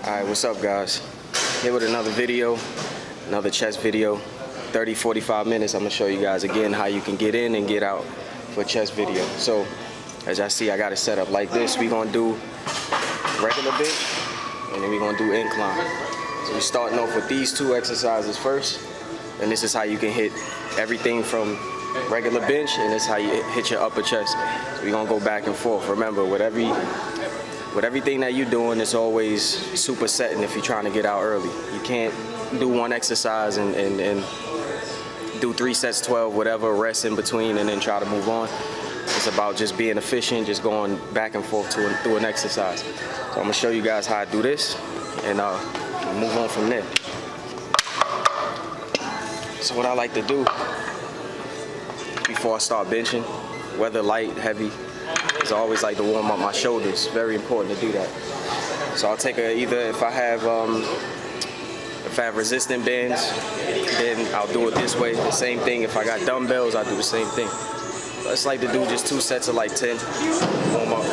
Alright, what's up guys? Here with another video, another chest video. 30-45 minutes, I'm gonna show you guys again how you can get in and get out for a chest video. So, as y'all see, I got it set up like this. We're gonna do regular bench, and then we're gonna do incline. So we're starting off with these two exercises first, and this is how you can hit everything from regular bench, and this is how you hit your upper chest. So we're gonna go back and forth. Remember, with everything that you're doing, it's always supersetting if you're trying to get out early. You can't do one exercise and do 3 sets, 12, whatever, rest in between, and then try to move on. It's about just being efficient, just going back and forth through an exercise. So I'm gonna show you guys how I do this, and move on from there. So what I like to do before I start benching, whether light, heavy, is I always like to warm up my shoulders. Very important to do that. So I'll take either if I have resistant bands, then I'll do it this way. The same thing if I got dumbbells, I'll do the same thing. I just like to do just 2 sets of like 10, warm up.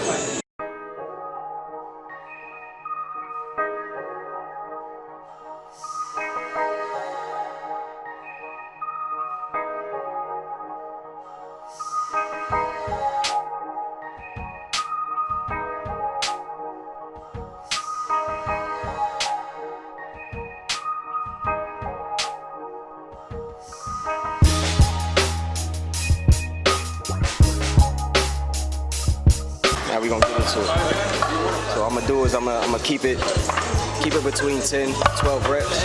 Now we're gonna get into it. So what I'm gonna do is I'm gonna keep it between 10, 12 reps.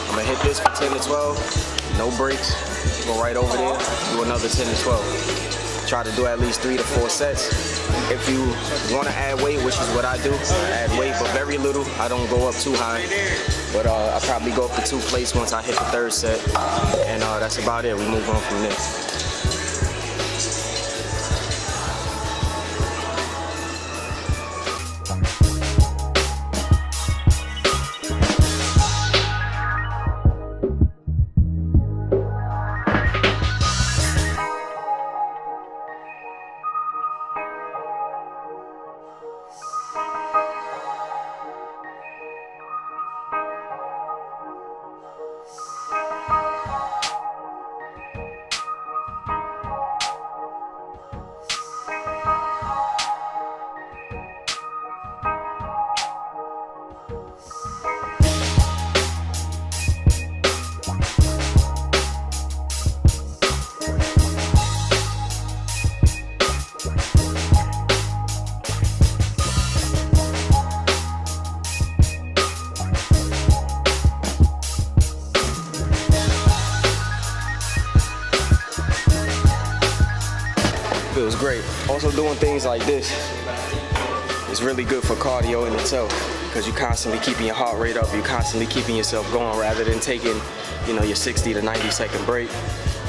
I'm gonna hit this for 10 to 12, no breaks. Go right over there, do another 10 to 12. Try to do at least 3 to 4 sets. If you wanna add weight, which is what I do, I add weight, but very little. I don't go up too high. But I probably go up to 2 plates once I hit the 3rd set. And that's about it. We move on from there. Feels great. Also doing things like this is really good for cardio in itself, because you're constantly keeping your heart rate up, you're constantly keeping yourself going rather than taking, your 60 to 90 second break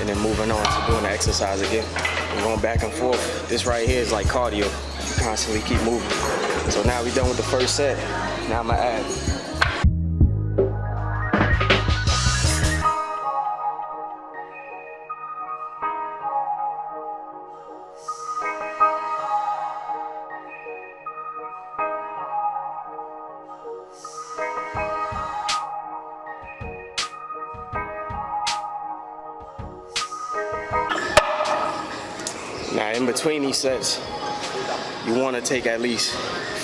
and then moving on to doing the exercise again. And going back and forth. This right here is like cardio. You constantly keep moving. So now we're done with the first set. Now I'm gonna add. Now in between these sets, you want to take at least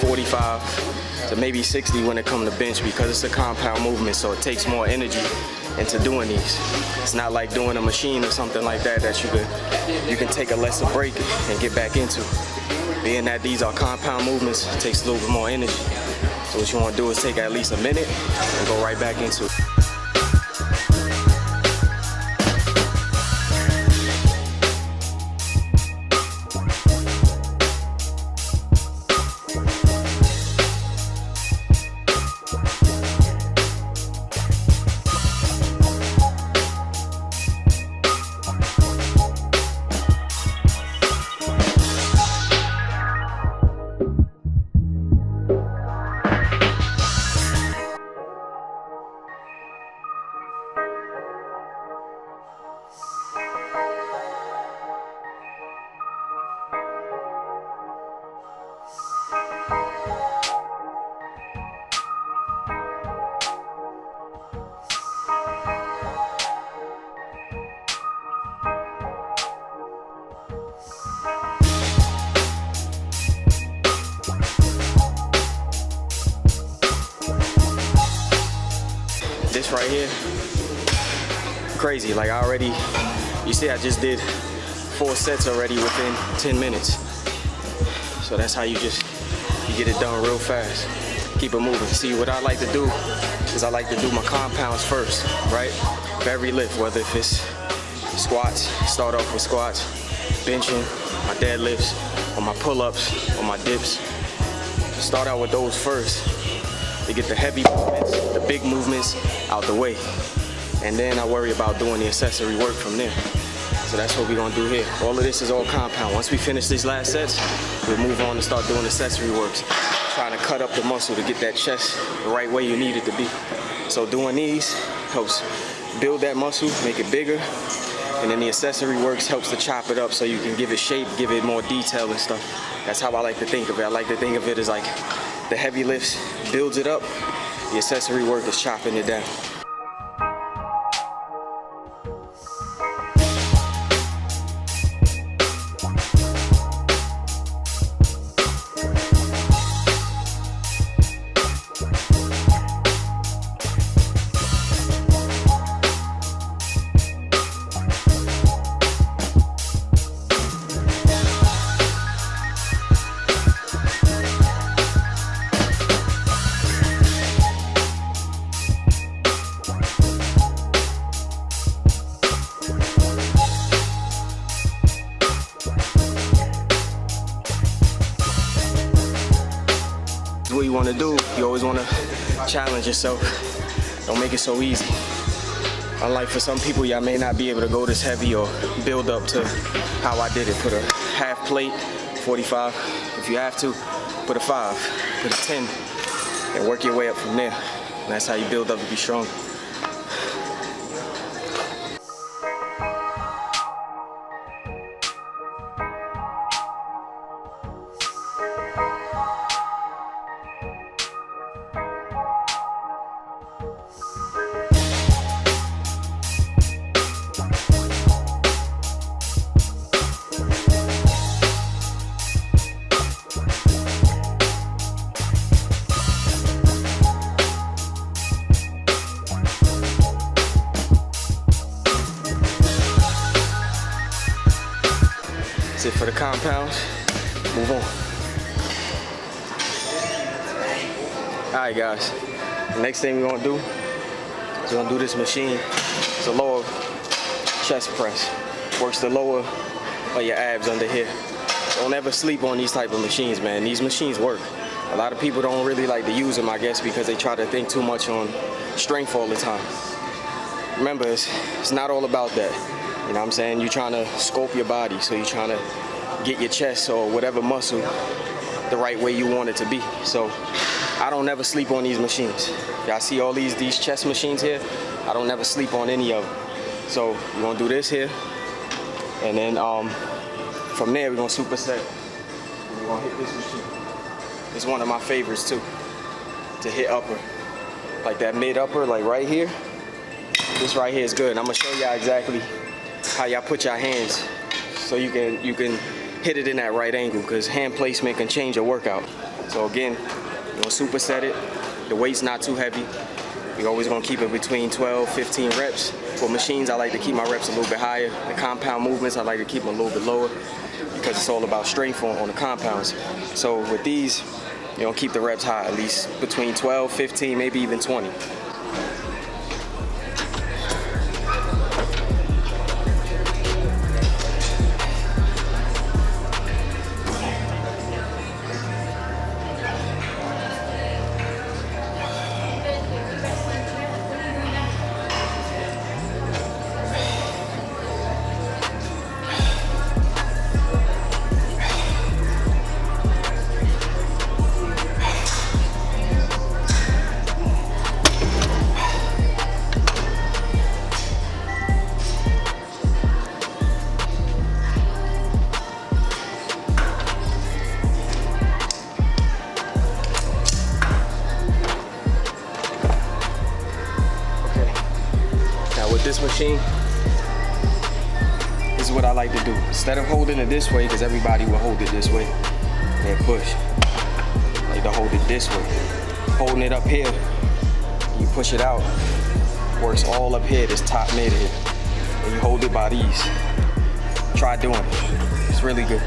45 to maybe 60 when it comes to bench, because it's a compound movement, so it takes more energy into doing these. It's not like doing a machine or something like that you can take a lesser break and get back into. Being that these are compound movements, it takes a little bit more energy. So what you want to do is take at least a minute and go right back into it. right here, crazy. Like I already, you see I just did 4 sets already within 10 minutes. So that's how you get it done real fast. Keep it moving. See, what I like to do is I like to do my compounds first, right? For every lift, whether if it's squats, start off with squats, benching, my deadlifts, or my pull-ups, or my dips. Start out with those first to get the heavy movements, the big movements out the way. And then I worry about doing the accessory work from there. So that's what we're gonna do here. All of this is all compound. Once we finish these last sets, we'll move on and start doing accessory works. Trying to cut up the muscle to get that chest the right way you need it to be. So doing these helps build that muscle, make it bigger. And then the accessory works helps to chop it up so you can give it shape, give it more detail and stuff. That's how I like to think of it. I like to think of it as like the heavy lifts builds it up, the accessory work is chopping it down. What you want to do, you always want to challenge yourself. Don't make it so easy. Unlike for some people, y'all may not be able to go this heavy or build up to how I did it. Put a half plate, 45. If you have to, put a 5, put a 10, and work your way up from there. And that's how you build up to be strong. That's it for the compounds. Move on. All right, guys. The next thing we're gonna do is we're gonna do this machine. It's a lower chest press. Works the lower of your abs under here. Don't ever sleep on these type of machines, man. These machines work. A lot of people don't really like to use them, I guess, because they try to think too much on strength all the time. Remember, it's not all about that. You know what I'm saying? You're trying to sculpt your body, so you're trying to get your chest or whatever muscle the right way you want it to be. So I don't never sleep on these machines. Y'all see all these chest machines here? I don't never sleep on any of them. So we're gonna do this here, and then from there we're gonna superset. We're gonna hit this machine. It's one of my favorites too, to hit upper. Like that mid upper, like right here. This right here is good. And I'm gonna show y'all exactly how y'all put your hands so you can hit it in that right angle, because hand placement can change your workout. So again, you're gonna superset it. The weight's not too heavy. We're always gonna keep it between 12, 15 reps. For machines, I like to keep my reps a little bit higher. The compound movements, I like to keep them a little bit lower because it's all about strength on the compounds. So with these, you're gonna keep the reps high, at least between 12, 15, maybe even 20. This machine, this is what I like to do. Instead of holding it this way, because everybody will hold it this way and push, I like to hold it this way. Holding it up here, you push it out, works all up here, this top mid here. And you hold it by these. Try doing it. It's really good.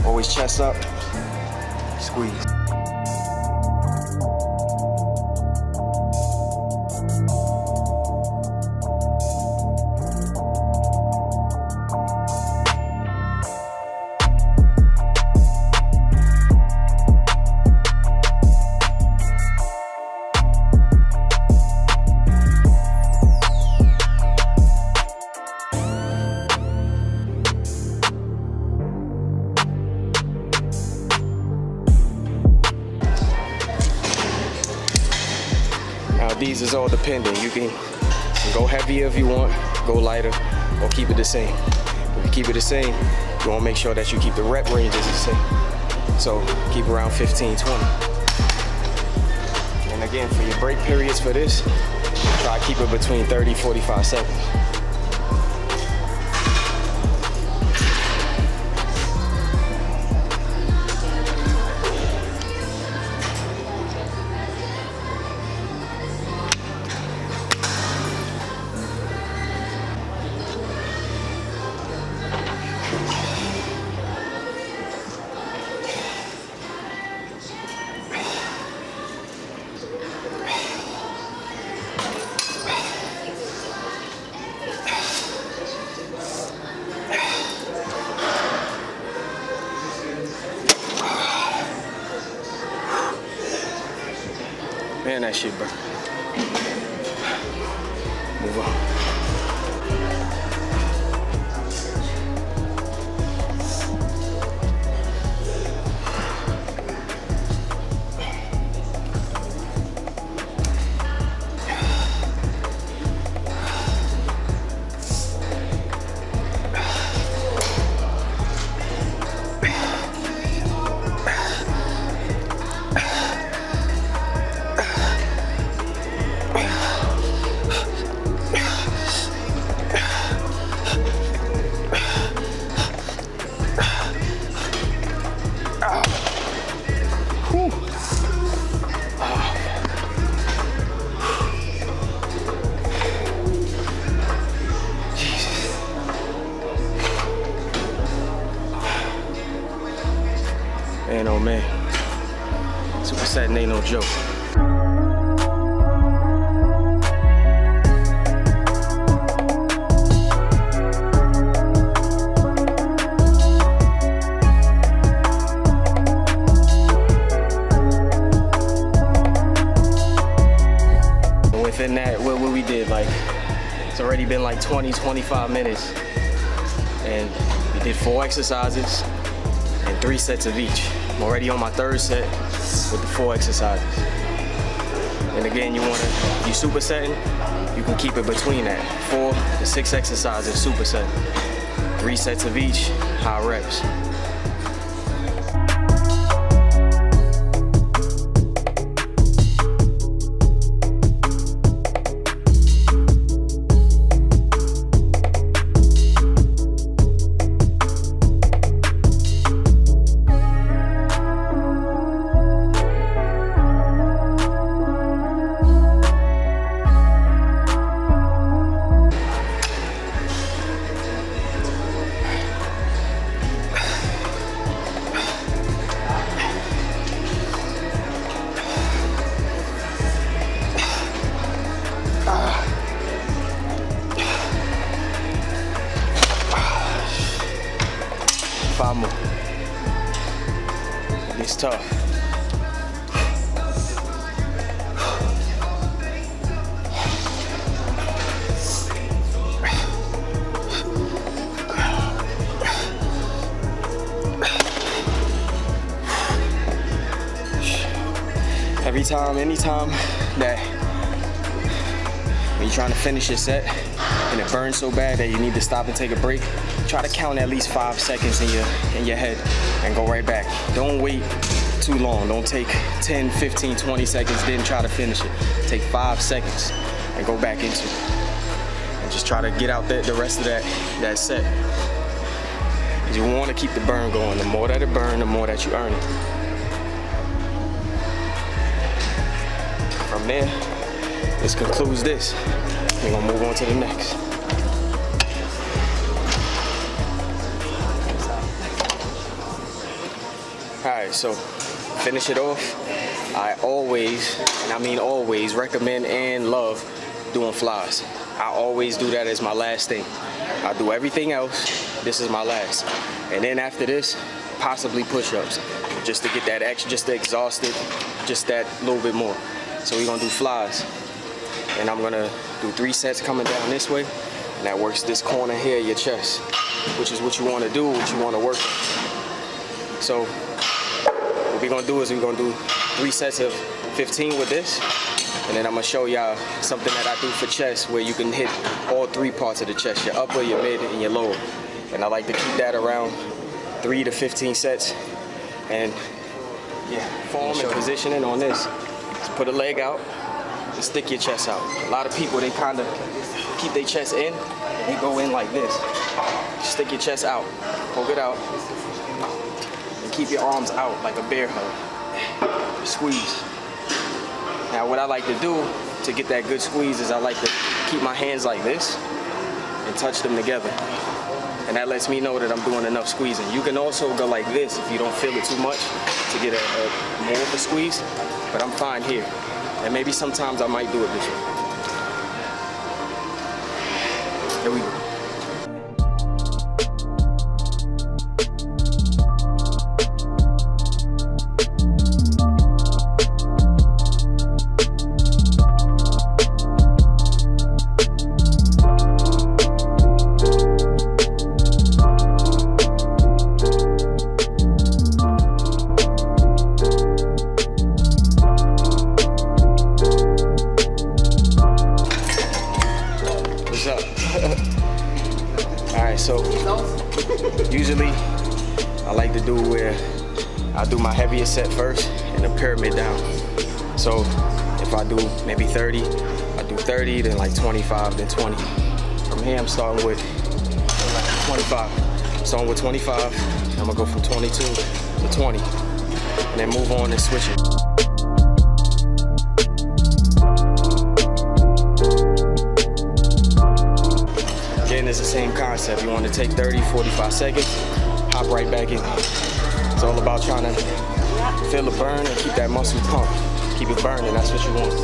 Always chest up, squeeze. These is all dependent. You can go heavier if you want, go lighter, or keep it the same. If you keep it the same, you want to make sure that you keep the rep ranges the same. So keep around 15, 20. And again, for your break periods for this, try to keep it between 30, 45 seconds. Man, that shit, bro. Move on. Man, oh man, supersetting ain't no joke. Within that, what we did, like, it's already been like 20, 25 minutes, and we did 4 exercises and 3 sets of each. I'm already on my 3rd set with the 4 exercises. And again, you supersetting, you can keep it between that. 4 to 6 exercises supersetting. 3 sets of each, high reps. More. It's tough. Every time, anytime that when you're trying to finish your set and it burns so bad that you need to stop and take a break, try to count at least 5 seconds in your head and go right back. Don't wait too long. Don't take 10, 15, 20 seconds, then try to finish it. Take 5 seconds and go back into it. And just try to get out the rest of that set. Because you want to keep the burn going. The more that it burns, the more that you earn it. From there, this concludes this. We're gonna move on to the next. All right, so finish it off. I always, and I mean always, recommend and love doing flies. I always do that as my last thing. I do everything else. This is my last. And then after this, possibly push-ups, just to get that extra, just to exhaust it, just that little bit more. So we're gonna do flies. And I'm gonna do 3 sets coming down this way. And that works this corner here, your chest, which is what you wanna do, what you wanna work on. So what we're gonna do is we're gonna do 3 sets of 15 with this. And then I'm gonna show y'all something that I do for chest where you can hit all 3 parts of the chest, your upper, your mid, and your lower. And I like to keep that around 3 to 15 sets. And yeah, form and positioning on this. Just put a leg out and stick your chest out. A lot of people, they kind of keep their chest in, they go in like this. Stick your chest out, poke it out, and keep your arms out like a bear hug. Squeeze. Now what I like to do to get that good squeeze is I like to keep my hands like this and touch them together. And that lets me know that I'm doing enough squeezing. You can also go like this if you don't feel it too much to get a more of a squeeze, but I'm fine here. And maybe sometimes I might do it this way. Here we go. So usually I like to do where I do my heaviest set first and the pyramid down. So if I do maybe 30, I do 30, then like 25, then 20. From here I'm starting with 25. Starting with 25, I'm gonna go from 22 to 20, and then move on and switch it. It's the same concept. You want to take 30, 45 seconds, hop right back in. It's all about trying to feel the burn and keep that muscle pumped. Keep it burning, that's what you want.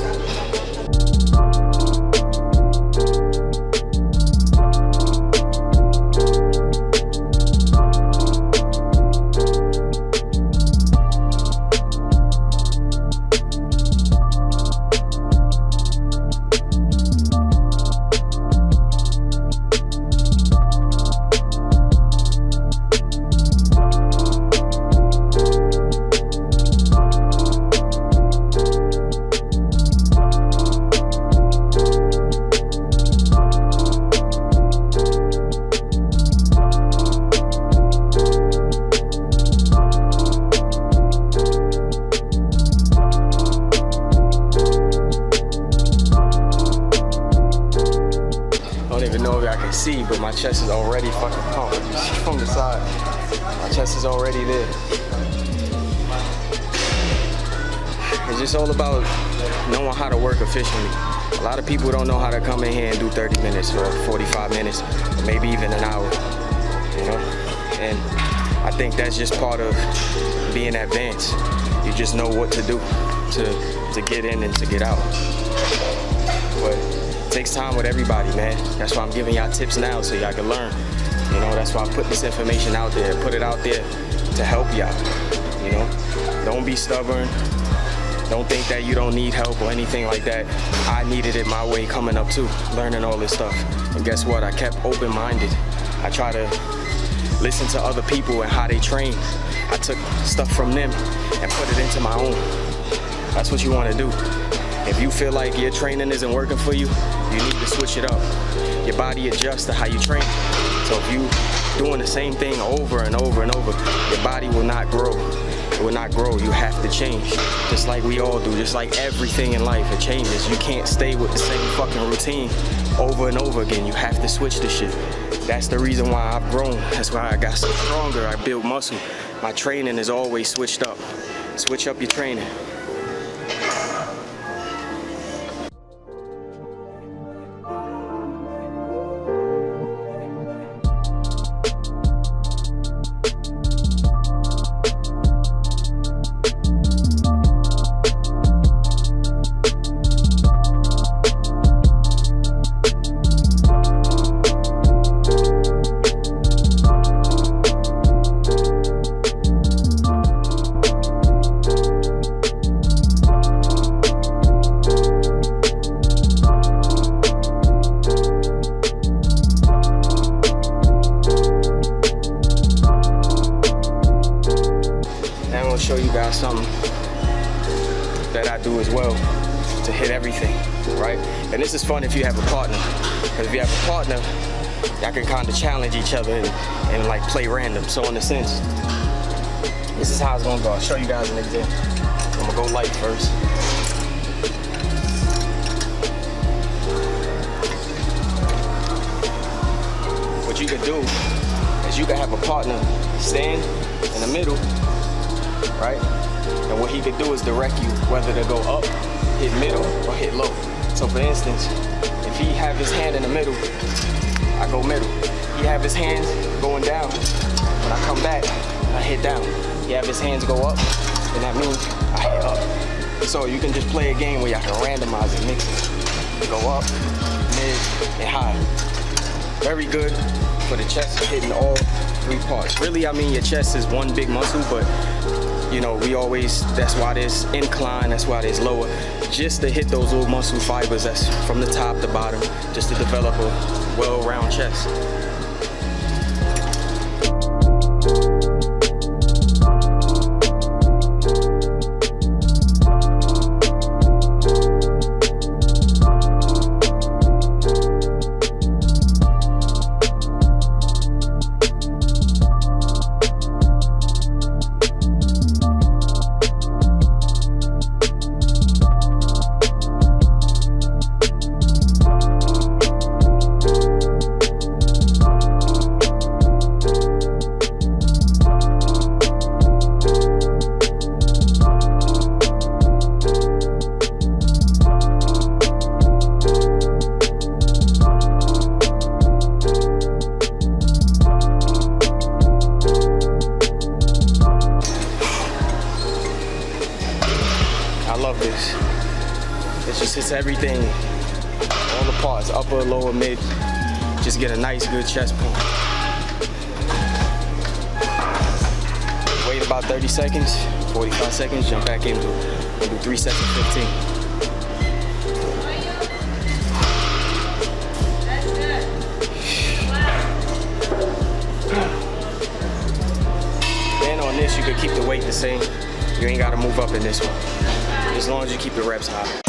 See, but my chest is already fucking pumped. You see from the side, my chest is already there. It's just all about knowing how to work efficiently. A lot of people don't know how to come in here and do 30 minutes or 45 minutes, or maybe even an hour, you know? And I think that's just part of being advanced. You just know what to do to get in and to get out. But it takes time with everybody, man. That's why I'm giving y'all tips now so y'all can learn. You know, that's why I put this information out there, put it out there to help y'all, you know? Don't be stubborn. Don't think that you don't need help or anything like that. I needed it my way coming up too, learning all this stuff. And guess what? I kept open-minded. I try to listen to other people and how they train. I took stuff from them and put it into my own. That's what you want to do. If you feel like your training isn't working for you, you need to switch it up. Your body adjusts to how you train. So if you doing the same thing over and over and over, your body will not grow. It will not grow. You have to change. Just like we all do. Just like everything in life, it changes. You can't stay with the same fucking routine over and over again. You have to switch the shit. That's the reason why I've grown. That's why I got so stronger. I built muscle. My training is always switched up. Switch up your training. something that I do as well to hit everything, right? And this is fun if you have a partner. Because if you have a partner, y'all can kind of challenge each other and like play random. So in a sense, this is how it's gonna go. I'll show you guys an example. I'm gonna go light first. What you could do is you could have a partner stand in the middle, right? And what he could do is direct you whether to go up, hit middle, or hit low. So for instance, if he have his hand in the middle, I go middle. He have his hands going down. When I come back, I hit down. He have his hands go up, and that means I hit up. So you can just play a game where y'all can randomize it, mix it. Go up, mid, and high. Very good for the chest, hitting all 3 parts. Really, I mean, your chest is one big muscle, but you know, that's why there's incline, that's why there's lower, just to hit those little muscle fibers that's from the top to bottom, just to develop a well-round chest. It just hits everything, all the parts, upper, lower, mid. Just get a nice, good chest pump. Wait about 30 seconds, 45 seconds, jump back into it. We'll do 3 sets of 15. And on this, you could keep the weight the same. You ain't gotta move up in this one, as long as you keep the reps high.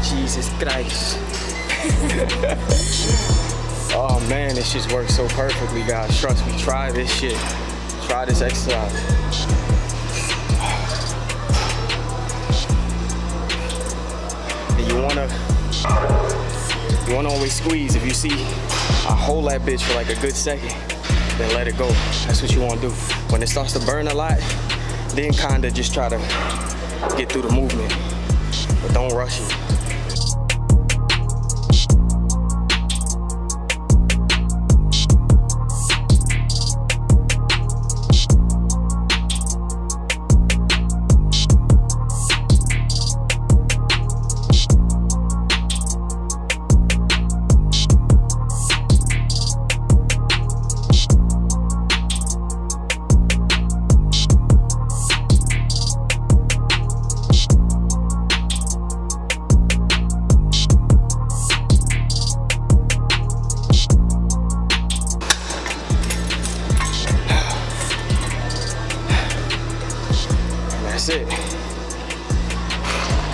Jesus Christ. Oh man, this shit works so perfectly, guys. Trust me, try this shit. Try this exercise. And you wanna always squeeze. If you see I hold that bitch for like a good second, then let it go. That's what you wanna do. When it starts to burn a lot, then kinda just try to get through the movement. But don't rush it. That's it.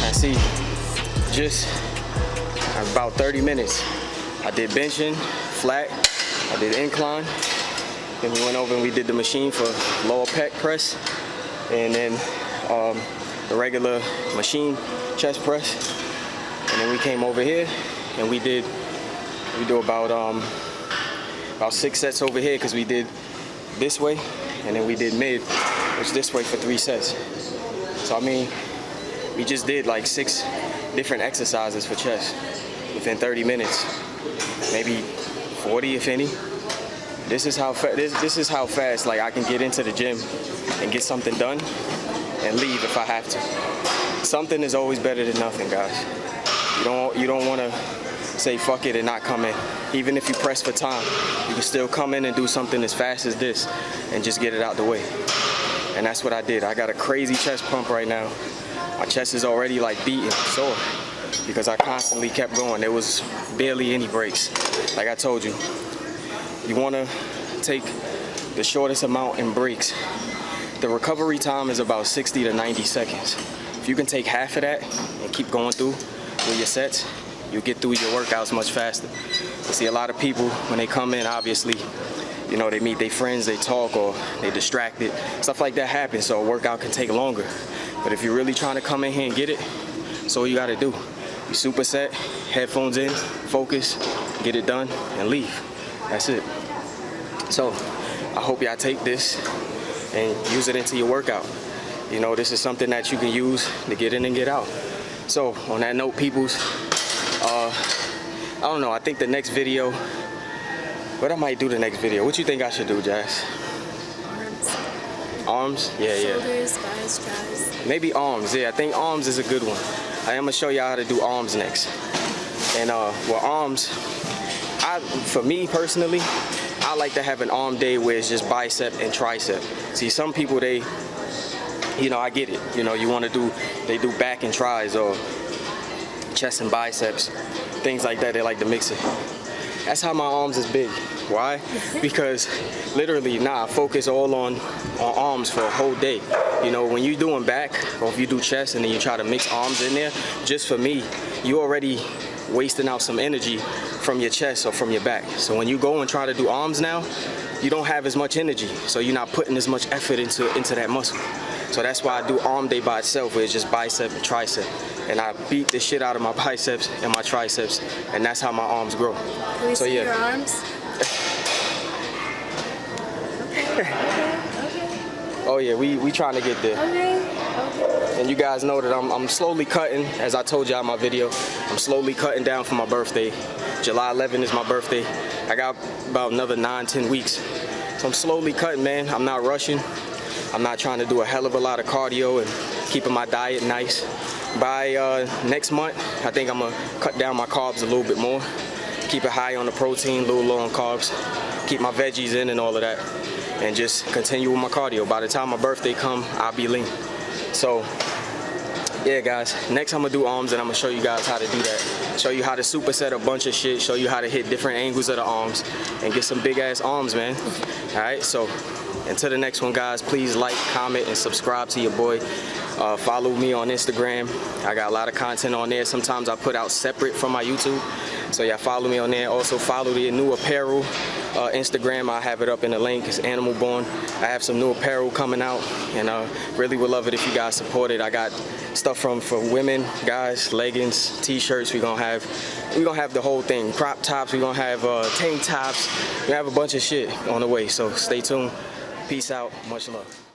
I see just about 30 minutes. I did benching, flat, I did incline, then we went over and we did the machine for lower pec press, and then the regular machine chest press, and then we came over here and we do about 6 sets over here, because we did this way and then we did mid, which this way for 3 sets. So I mean, we just did like 6 different exercises for chest within 30 minutes. maybe 40 if any. This is how fast like I can get into the gym and get something done and leave if I have to. Something is always better than nothing, guys. You don't want to say fuck it and not come in. Even if you press for time, you can still come in and do something as fast as this and just get it out the way. And that's what I did. I got a crazy chest pump right now. My chest is already like beating sore because I constantly kept going. There was barely any breaks. Like I told you, you want to take the shortest amount in breaks. The recovery time is about 60 to 90 seconds. If you can take half of that and keep going through with your sets, you'll get through your workouts much faster. You see a lot of people, when they come in, obviously, you know, they meet their friends, they talk, or they're distracted. Stuff like that happens, so a workout can take longer. But if you're really trying to come in here and get it, that's all you gotta do. You superset, headphones in, focus, get it done, and leave. That's it. So I hope y'all take this and use it into your workout. You know, this is something that you can use to get in and get out. So on that note, peoples, I don't know, I think the next video, what I might do the next video. What you think I should do, Jazz? Arms? Yeah. Shoulders, thighs, tries. Maybe arms, yeah, I think arms is a good one. I am gonna show y'all how to do arms next. And well, arms, for me personally, I like to have an arm day where it's just bicep and tricep. See, some people, you know, I get it. You know, they do back and tries or chest and biceps, things like that. They like to mix it. That's how my arms is big. Why? Because literally, I focus all on arms for a whole day. You know, when you're doing back, or if you do chest and then you try to mix arms in there, just for me, you already wasting out some energy from your chest or from your back. So when you go and try to do arms now, you don't have as much energy. So you're not putting as much effort into that muscle. So that's why I do arm day by itself, where it's just bicep and tricep. And I beat the shit out of my biceps and my triceps, and that's how my arms grow. Can we see your arms? Okay. Oh yeah, we trying to get there. Okay. And you guys know that I'm slowly cutting, as I told y'all in my video, I'm slowly cutting down for my birthday. July 11th is my birthday. I got about another 9-10 weeks. So I'm slowly cutting, man. I'm not rushing. I'm not trying to do a hell of a lot of cardio and keeping my diet nice. By next month, I think I'm gonna cut down my carbs a little bit more. Keep it high on the protein, a little low on carbs. Keep my veggies in and all of that. And just continue with my cardio. By the time my birthday come, I'll be lean. So, yeah, guys, next I'm gonna do arms, and I'm gonna show you guys how to do that. Show you how to superset a bunch of shit, show you how to hit different angles of the arms, and get some big ass arms, man. All right, so until the next one, guys, please like, comment, and subscribe to your boy. Follow me on Instagram. I got a lot of content on there. Sometimes I put out separate from my YouTube. So yeah, follow me on there. Also follow the new apparel Instagram. I have it up in the link. It's Animal Born. I have some new apparel coming out, and really would love it if you guys support it. I got stuff for women, guys, leggings, t-shirts. We're gonna have the whole thing. Crop tops. We're gonna have tank tops. We have a bunch of shit on the way. So stay tuned. Peace out. Much love.